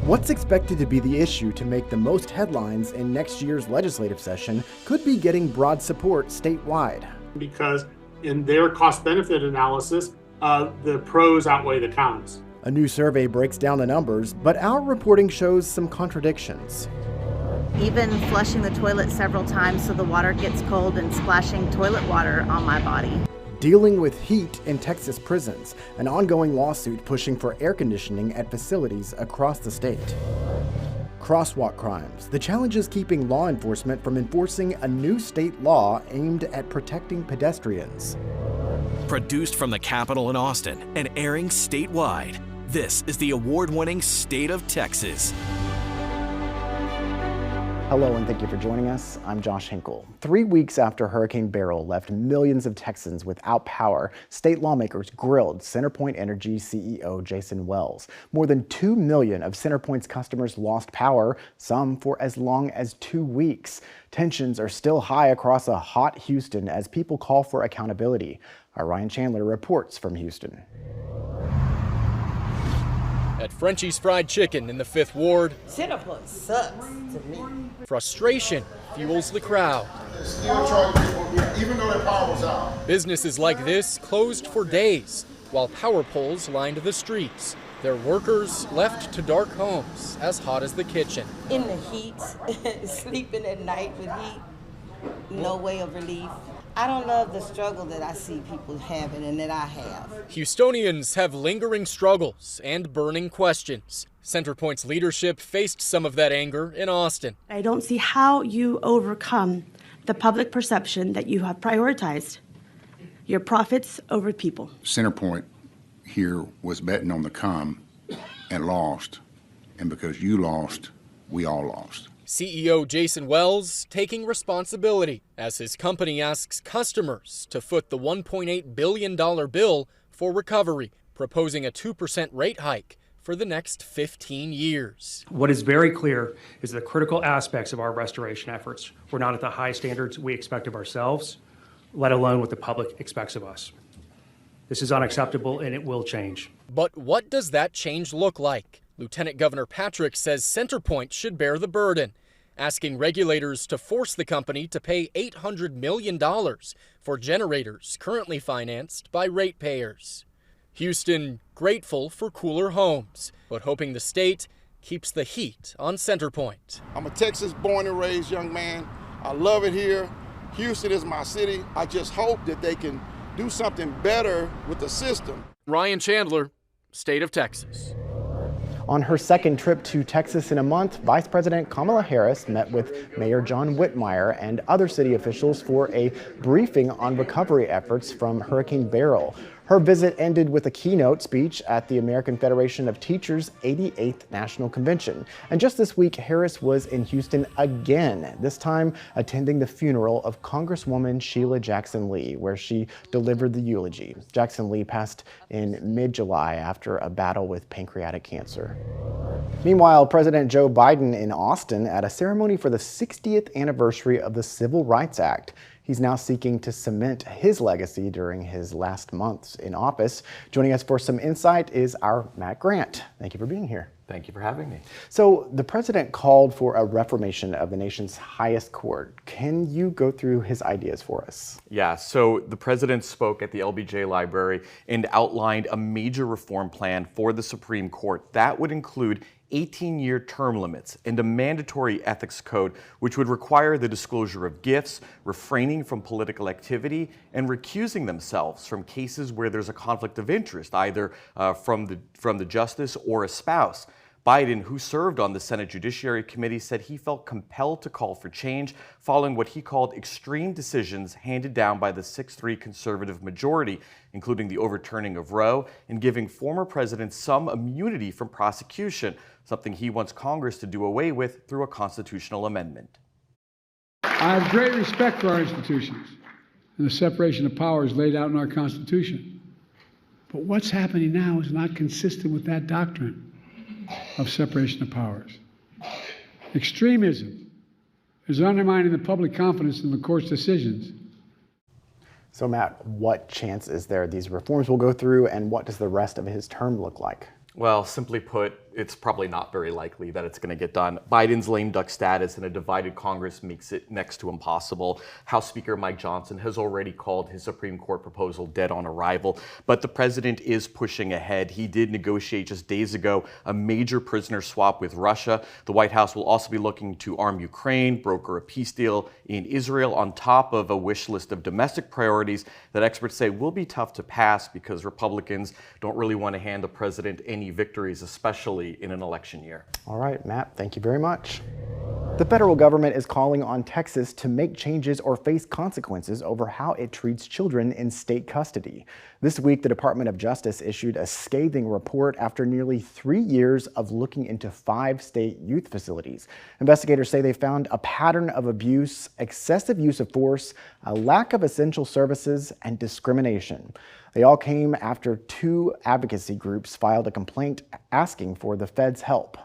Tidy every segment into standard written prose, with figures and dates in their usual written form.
What's expected to be the issue to make the most headlines in next year's legislative session could be getting broad support statewide. Because in their cost-benefit analysis, the pros outweigh the cons. A new survey breaks down the numbers, but our reporting shows some contradictions. Even flushing the toilet several times so the water gets cold and splashing toilet water on my body. Dealing with heat in Texas prisons, an ongoing lawsuit pushing for air conditioning at facilities across the state. Crosswalk Crimes, the challenge is keeping law enforcement from enforcing a new state law aimed at protecting pedestrians. Produced from the Capitol in Austin and airing statewide, this is the award-winning State of Texas. Hello and thank you for joining us. I'm Josh Hinkle. 3 weeks after Hurricane Beryl left millions of Texans without power, state lawmakers grilled CenterPoint Energy CEO Jason Wells. More than 2 million of CenterPoint's customers lost power, some for as long as 2 weeks. Tensions are still high across a hot Houston as people call for accountability. Our Ryan Chandler reports from Houston. At Frenchie's Fried Chicken in the 5th Ward, CenterPoint sucks to me. Frustration fuels the crowd. Still charge people, even though their power was out. Businesses like this closed for days, while power poles lined the streets. Their workers left to dark homes, as hot as the kitchen. In the heat, sleeping at night with heat, no way of relief. I don't love the struggle that I see people having and that I have. Houstonians have lingering struggles and burning questions. CenterPoint's leadership faced some of that anger in Austin. I don't see how you overcome the public perception that you have prioritized your profits over people. CenterPoint here was betting on the come and lost. And because you lost, we all lost. CEO Jason Wells taking responsibility as his company asks customers to foot the $1.8 billion bill for recovery, proposing a 2% rate hike for the next 15 years. What is very clear is the critical aspects of our restoration efforts were not at the high standards we expect of ourselves, let alone what the public expects of us. This is unacceptable and it will change. But what does that change look like? Lieutenant Governor Patrick says CenterPoint should bear the burden, asking regulators to force the company to pay $800 million for generators currently financed by ratepayers. Houston grateful for cooler homes, but hoping the state keeps the heat on CenterPoint. I'm a Texas born and raised young man. I love it here. Houston is my city. I just hope that they can do something better with the system. Ryan Chandler, State of Texas. On her second trip to Texas in a month, Vice President Kamala Harris met with Mayor John Whitmire and other city officials for a briefing on recovery efforts from Hurricane Beryl. Her visit ended with a keynote speech at the American Federation of Teachers' 88th National Convention. And just this week, Harris was in Houston again, this time attending the funeral of Congresswoman Sheila Jackson Lee, where she delivered the eulogy. Jackson Lee passed in mid-July after a battle with pancreatic cancer. Meanwhile, President Joe Biden in Austin at a ceremony for the 60th anniversary of the Civil Rights Act. He's now seeking to cement his legacy during his last months in office. Joining us for some insight is our Matt Grant. Thank you for being here. Thank you for having me. So the president called for a reformation of the nation's highest court. Can you go through his ideas for us? Yeah, so the president spoke at the LBJ Library and outlined a major reform plan for the Supreme Court that would include 18-year term limits and a mandatory ethics code which would require the disclosure of gifts, refraining from political activity, and recusing themselves from cases where there's a conflict of interest, either from the justice or a spouse. Biden, who served on the Senate Judiciary Committee, said he felt compelled to call for change following what he called extreme decisions handed down by the 6-3 conservative majority, including the overturning of Roe and giving former presidents some immunity from prosecution, something he wants Congress to do away with through a constitutional amendment. I have great respect for our institutions and the separation of powers laid out in our Constitution. But what's happening now is not consistent with that doctrine of separation of powers. Extremism is undermining the public confidence in the court's decisions. So Matt, what chance is there these reforms will go through, and what does the rest of his term look like? Well, simply put, it's probably not very likely that it's going to get done. Biden's lame duck status in a divided Congress makes it next to impossible. House Speaker Mike Johnson has already called his Supreme Court proposal dead on arrival, but the president is pushing ahead. He did negotiate just days ago a major prisoner swap with Russia. The White House will also be looking to arm Ukraine, broker a peace deal in Israel, on top of a wish list of domestic priorities that experts say will be tough to pass because Republicans don't really want to hand the president any victories, especially in an election year. All right, Matt, thank you very much. The federal government is calling on Texas to make changes or face consequences over how it treats children in state custody. This week, the Department of Justice issued a scathing report after nearly 3 years of looking into 5 state youth facilities. Investigators say they found a pattern of abuse, excessive use of force, a lack of essential services, and discrimination. They all came after 2 advocacy groups filed a complaint asking for the feds' help.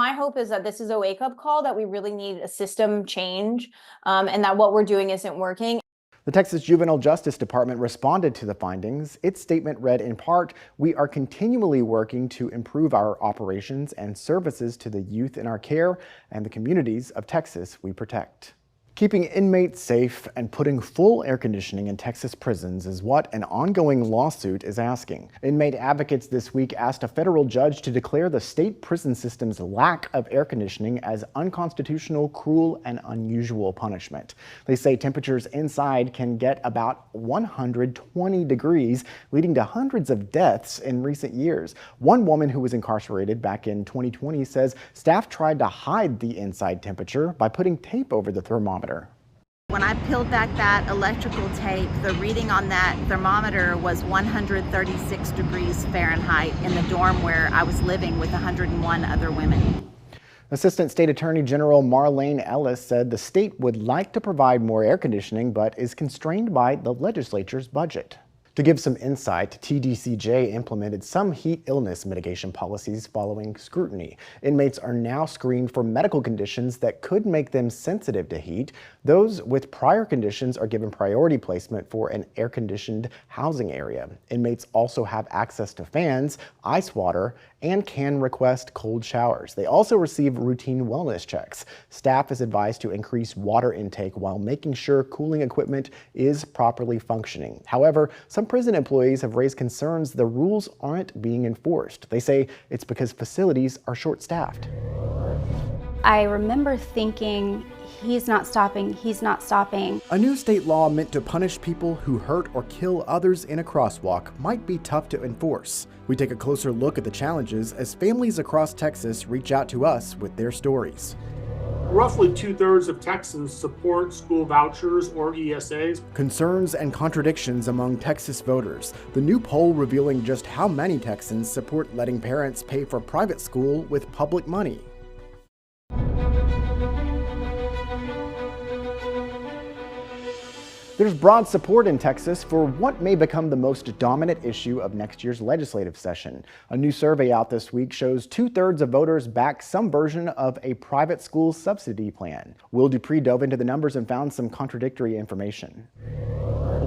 My hope is that this is a wake-up call, that we really need a system change, and that what we're doing isn't working. The Texas Juvenile Justice Department responded to the findings. Its statement read in part, "We are continually working to improve our operations and services to the youth in our care and the communities of Texas we protect." Keeping inmates safe and putting full air conditioning in Texas prisons is what an ongoing lawsuit is asking. Inmate advocates this week asked a federal judge to declare the state prison system's lack of air conditioning as unconstitutional, cruel, and unusual punishment. They say temperatures inside can get about 120 degrees, leading to hundreds of deaths in recent years. One woman who was incarcerated back in 2020 says staff tried to hide the inside temperature by putting tape over the thermometer. When I peeled back that electrical tape, the reading on that thermometer was 136 degrees Fahrenheit in the dorm where I was living with 101 other women. Assistant State Attorney General Marlene Ellis said the state would like to provide more air conditioning, but is constrained by the legislature's budget. To give some insight, TDCJ implemented some heat illness mitigation policies following scrutiny. Inmates are now screened for medical conditions that could make them sensitive to heat. Those with prior conditions are given priority placement for an air-conditioned housing area. Inmates also have access to fans, ice water, and can request cold showers. They also receive routine wellness checks. Staff is advised to increase water intake while making sure cooling equipment is properly functioning. However, some prison employees have raised concerns the rules aren't being enforced. They say it's because facilities are short-staffed. I remember thinking, he's not stopping, he's not stopping. A new state law meant to punish people who hurt or kill others in a crosswalk might be tough to enforce. We take a closer look at the challenges as families across Texas reach out to us with their stories. Roughly 2/3 of Texans support school vouchers or ESAs. Concerns and contradictions among Texas voters. The new poll revealing just how many Texans support letting parents pay for private school with public money. There's broad support in Texas for what may become the most dominant issue of next year's legislative session. A new survey out this week shows 2/3 of voters back some version of a private school subsidy plan. Will Dupree dove into the numbers and found some contradictory information.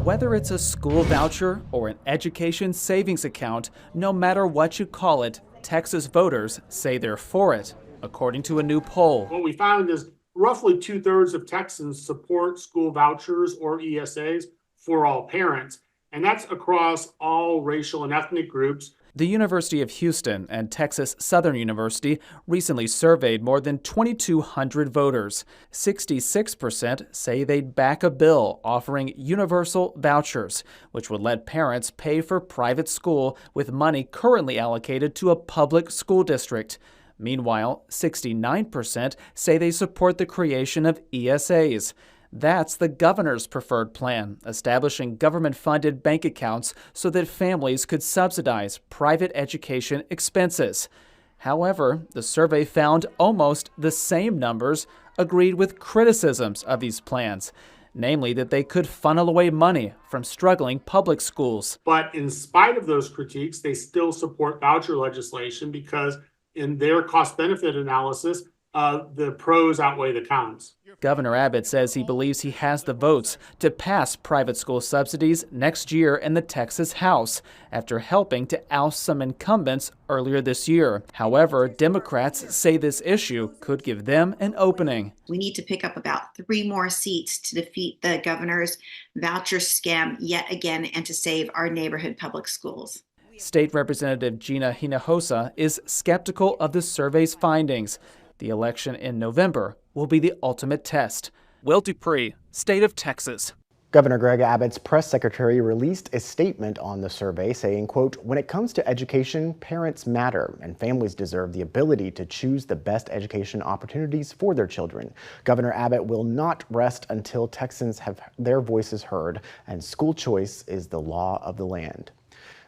Whether it's a school voucher or an education savings account, no matter what you call it, Texas voters say they're for it, according to a new poll. What we found is roughly 2/3 of Texans support school vouchers or ESAs for all parents, and that's across all racial and ethnic groups. The University of Houston and Texas Southern University recently surveyed more than 2,200 voters. 66% say they'd back a bill offering universal vouchers, which would let parents pay for private school with money currently allocated to a public school district. Meanwhile, 69% say they support the creation of ESAs. That's the governor's preferred plan, establishing government-funded bank accounts so that families could subsidize private education expenses. However, the survey found almost the same numbers agreed with criticisms of these plans, namely that they could funnel away money from struggling public schools. But in spite of those critiques, they still support voucher legislation because in their cost-benefit analysis, the pros outweigh the cons. Governor Abbott says he believes he has the votes to pass private school subsidies next year in the Texas House after helping to oust some incumbents earlier this year. However, Democrats say this issue could give them an opening. We need to pick up about 3 more seats to defeat the governor's voucher scam yet again and to save our neighborhood public schools. State Representative Gina Hinojosa is skeptical of the survey's findings. The election in November will be the ultimate test. Will Dupree, State of Texas. Governor Greg Abbott's press secretary released a statement on the survey saying, quote, "When it comes to education, parents matter and families deserve the ability to choose the best education opportunities for their children. Governor Abbott will not rest until Texans have their voices heard, and school choice is the law of the land."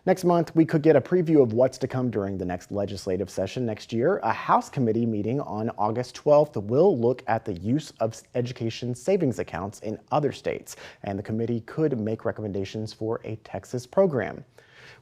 Next month, we could get a preview of what's to come during the next legislative session next year. A House committee meeting on August 12th will look at the use of education savings accounts in other states, and the committee could make recommendations for a Texas program.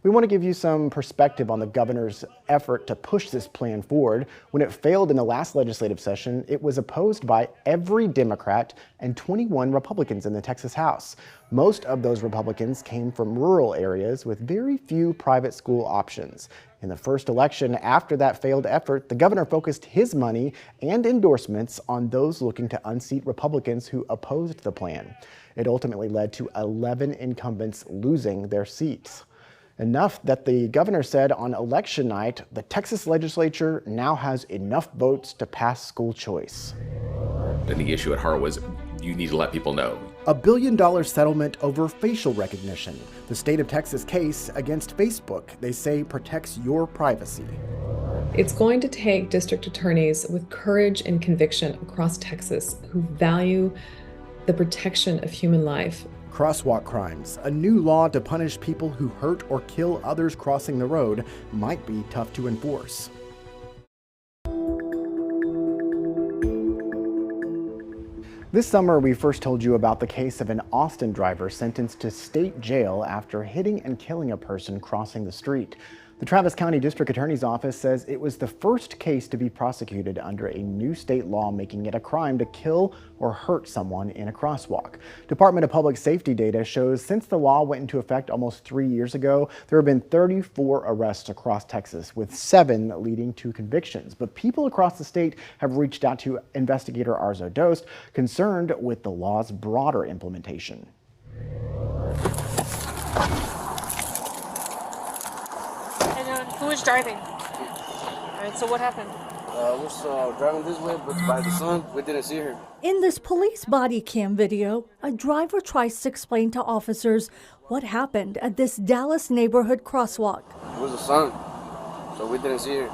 We want to give you some perspective on the governor's effort to push this plan forward. When it failed in the last legislative session, it was opposed by every Democrat and 21 Republicans in the Texas House. Most of those Republicans came from rural areas with very few private school options. In the first election after that failed effort, the governor focused his money and endorsements on those looking to unseat Republicans who opposed the plan. It ultimately led to 11 incumbents losing their seats. Enough that the governor said on election night, the Texas legislature now has enough votes to pass school choice. And the issue at heart was you need to let people know. $1 billion settlement over facial recognition. The state of Texas case against Facebook, they say protects your privacy. It's going to take district attorneys with courage and conviction across Texas who value the protection of human life. Crosswalk Crimes, a new law to punish people who hurt or kill others crossing the road, might be tough to enforce. This summer, we first told you about the case of an Austin driver sentenced to state jail after hitting and killing a person crossing the street. The Travis County District Attorney's Office says it was the first case to be prosecuted under a new state law making it a crime to kill or hurt someone in a crosswalk. Department of Public Safety data shows since the law went into effect almost 3 years ago, there have been 34 arrests across Texas, with 7 leading to convictions. But people across the state have reached out to investigator Arezow Doost, concerned with the law's broader implementation. Who was driving? All right, so what happened? Was driving this way, but by the sun, we didn't see her. In this police body cam video, a driver tries to explain to officers what happened at this Dallas neighborhood crosswalk. It was the sun, so we didn't see her.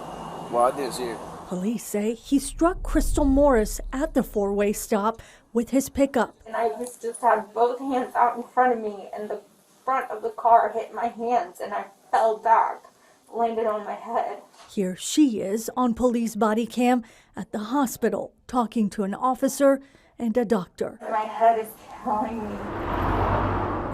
Well, I didn't see her. Police say he struck Crystal Morris at the four-way stop with his pickup. And I just had both hands out in front of me, and the front of the car hit my hands, and I fell back. Landed on my head. Here she is on police body cam at the hospital talking to an officer and a doctor. My head is killing me.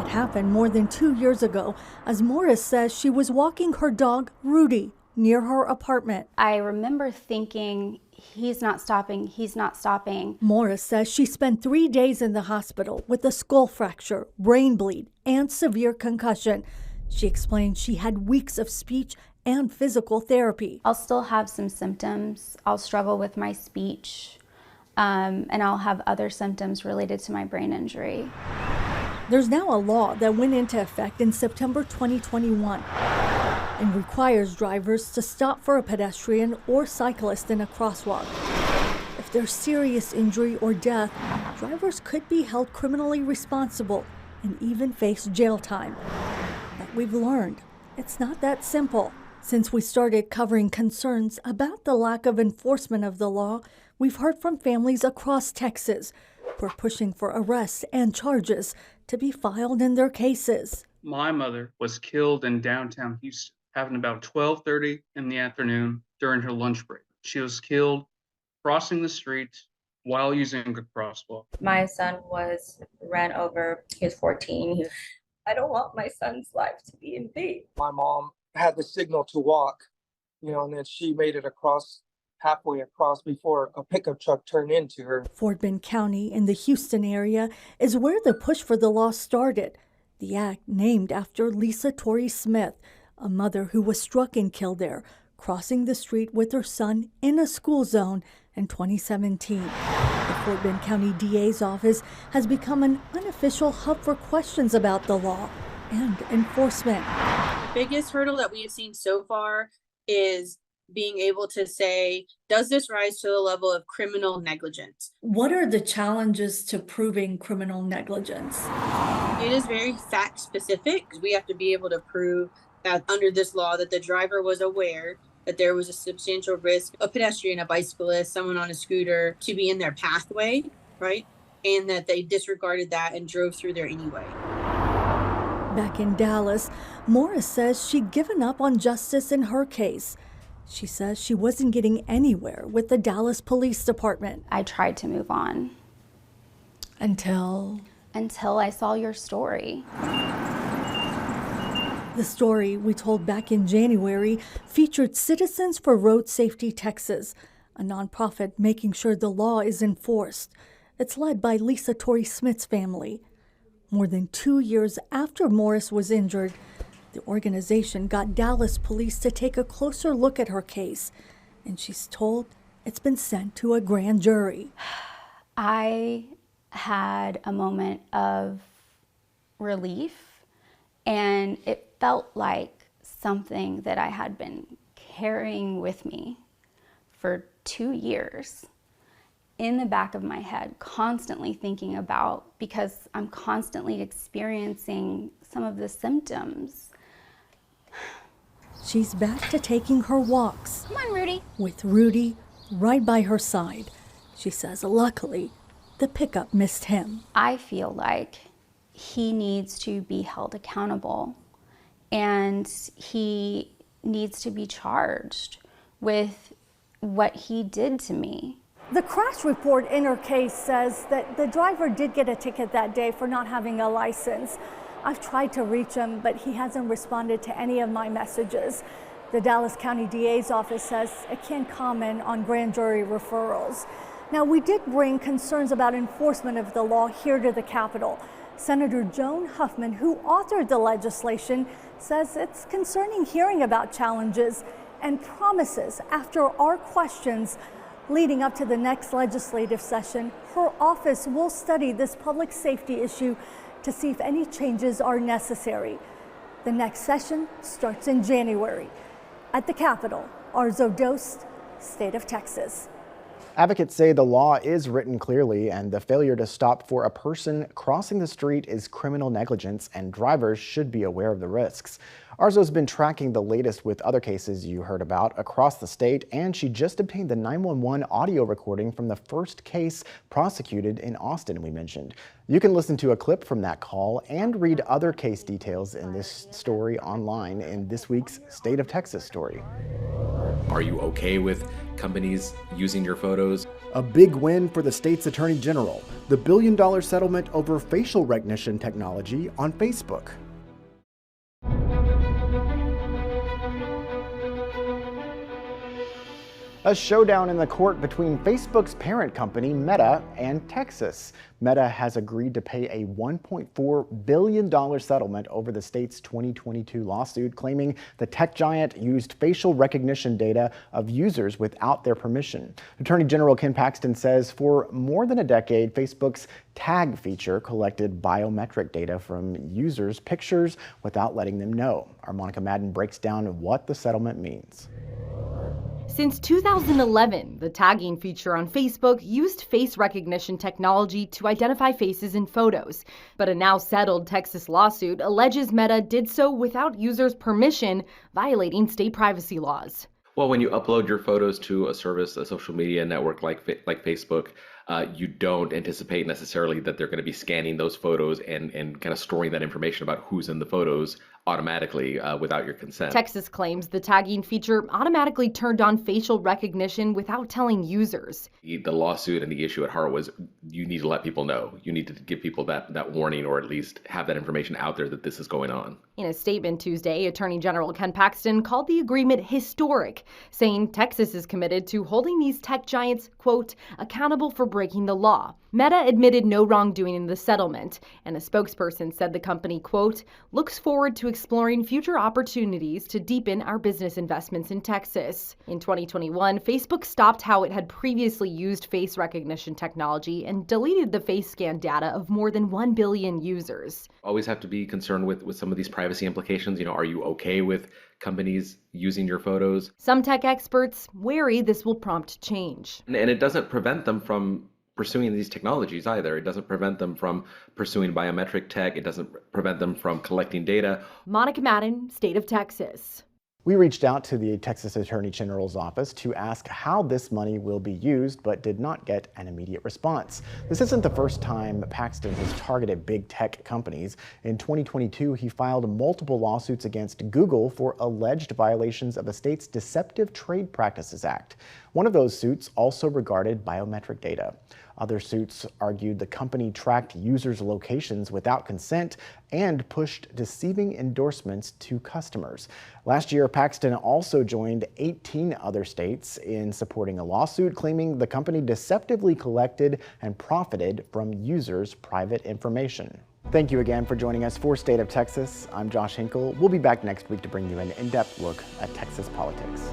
It happened more than 2 years ago, as Morris says she was walking her dog, Rudy, near her apartment. I remember thinking, he's not stopping, he's not stopping. Morris says she spent 3 days in the hospital with a skull fracture, brain bleed, and severe concussion. She explained she had weeks of speech and physical therapy. I'll still have some symptoms. I'll struggle with my speech, and I'll have other symptoms related to my brain injury. There's now a law that went into effect in September 2021 and requires drivers to stop for a pedestrian or cyclist in a crosswalk. If there's serious injury or death, drivers could be held criminally responsible and even face jail time. But we've learned it's not that simple. Since we started covering concerns about the lack of enforcement of the law, we've heard from families across Texas who are pushing for arrests and charges to be filed in their cases. My mother was killed in downtown Houston, happened about 12:30 in the afternoon during her lunch break. She was killed crossing the street while using a crosswalk. My son was ran over. He was 14. I don't want my son's life to be in vain. My mom had the signal to walk, and then she made it across halfway across before a pickup truck turned into her. Fort Bend County in the Houston area is where the push for the law started. The act named after Lisa Torry Smith, a mother who was struck and killed there, crossing the street with her son in a school zone in 2017. The Fort Bend County DA's office has become an unofficial hub for questions about the law and enforcement. The biggest hurdle that we have seen so far is being able to say, does this rise to the level of criminal negligence? What are the challenges to proving criminal negligence? It is very fact specific. We have to be able to prove that under this law that the driver was aware that there was a substantial risk, a pedestrian, a bicyclist, someone on a scooter, to be in their pathway, right? And that they disregarded that and drove through there anyway. Back in Dallas, Morris says she'd given up on justice in her case. She says she wasn't getting anywhere with the Dallas Police Department. I tried to move on. Until I saw your story. The story we told back in January featured Citizens for Road Safety Texas, a nonprofit making sure the law is enforced. It's led by Lisa Torry Smith's family. More than 2 years after Morris was injured, the organization got Dallas police to take a closer look at her case, and she's told it's been sent to a grand jury. I had a moment of relief, and it felt like something that I had been carrying with me for 2 years in the back of my head, constantly thinking about, because I'm constantly experiencing some of the symptoms. She's back to taking her walks. Come on, Rudy. With Rudy right by her side. She says, luckily, the pickup missed him. I feel like he needs to be held accountable, and he needs to be charged with what he did to me. The crash report in her case says that the driver did get a ticket that day for not having a license. I've tried to reach him, but he hasn't responded to any of my messages. The Dallas County DA's office says it can't comment on grand jury referrals. Now, we did bring concerns about enforcement of the law here to the Capitol. Senator Joan Huffman, who authored the legislation, says it's concerning hearing about challenges and promises after our questions leading up to the next legislative session. Her office will study this public safety issue to see if any changes are necessary. The next session starts in January. At the Capitol, Arezow Doost, State of Texas. Advocates say the law is written clearly and the failure to stop for a person crossing the street is criminal negligence, and drivers should be aware of the risks. Arzow's been tracking the latest with other cases you heard about across the state, and she just obtained the 911 audio recording from the first case prosecuted in Austin we mentioned. You can listen to a clip from that call and read other case details in this story online in this week's State of Texas story. Are you okay with companies using your photos? A big win for the state's attorney general, the billion-dollar settlement over facial recognition technology on Facebook. A showdown in the court between Facebook's parent company, Meta, and Texas. Meta has agreed to pay a $1.4 billion settlement over the state's 2022 lawsuit, claiming the tech giant used facial recognition data of users without their permission. Attorney General Ken Paxton says for more than a decade, Facebook's tag feature collected biometric data from users' pictures without letting them know. Our Monica Madden breaks down what the settlement means. Since 2011, the tagging feature on Facebook used face recognition technology to identify faces in photos. But a now settled Texas lawsuit alleges Meta did so without users' permission, violating state privacy laws. Well, when you upload your photos to a service, a social media network like Facebook, you don't anticipate necessarily that they're going to be scanning those photos and kind of storing that information about who's in the photos automatically without your consent. Texas claims the tagging feature automatically turned on facial recognition without telling users. The lawsuit and the issue at heart was you need to let people know. You need to give people that warning, or at least have that information out there that this is going on. In a statement Tuesday, Attorney General Ken Paxton called the agreement historic, saying Texas is committed to holding these tech giants, quote, accountable for breaking the law. Meta admitted no wrongdoing in the settlement, and a spokesperson said the company, quote, looks forward to exploring future opportunities to deepen our business investments in Texas. In 2021, Facebook stopped how it had previously used face recognition technology and deleted the face scan data of more than 1 billion users. Always have to be concerned with some of these privacy implications. Are you okay with companies using your photos? Some tech experts wary this will prompt change. And it doesn't prevent them from pursuing these technologies either. It doesn't prevent them from pursuing biometric tech. It doesn't prevent them from collecting data. Monica Madden, State of Texas. We reached out to the Texas Attorney General's office to ask how this money will be used, but did not get an immediate response. This isn't the first time Paxton has targeted big tech companies. In 2022, he filed multiple lawsuits against Google for alleged violations of a state's Deceptive Trade Practices Act. One of those suits also regarded biometric data. Other suits argued the company tracked users' locations without consent and pushed deceiving endorsements to customers. Last year, Paxton also joined 18 other states in supporting a lawsuit claiming the company deceptively collected and profited from users' private information. Thank you again for joining us for State of Texas. I'm Josh Hinkle. We'll be back next week to bring you an in-depth look at Texas politics.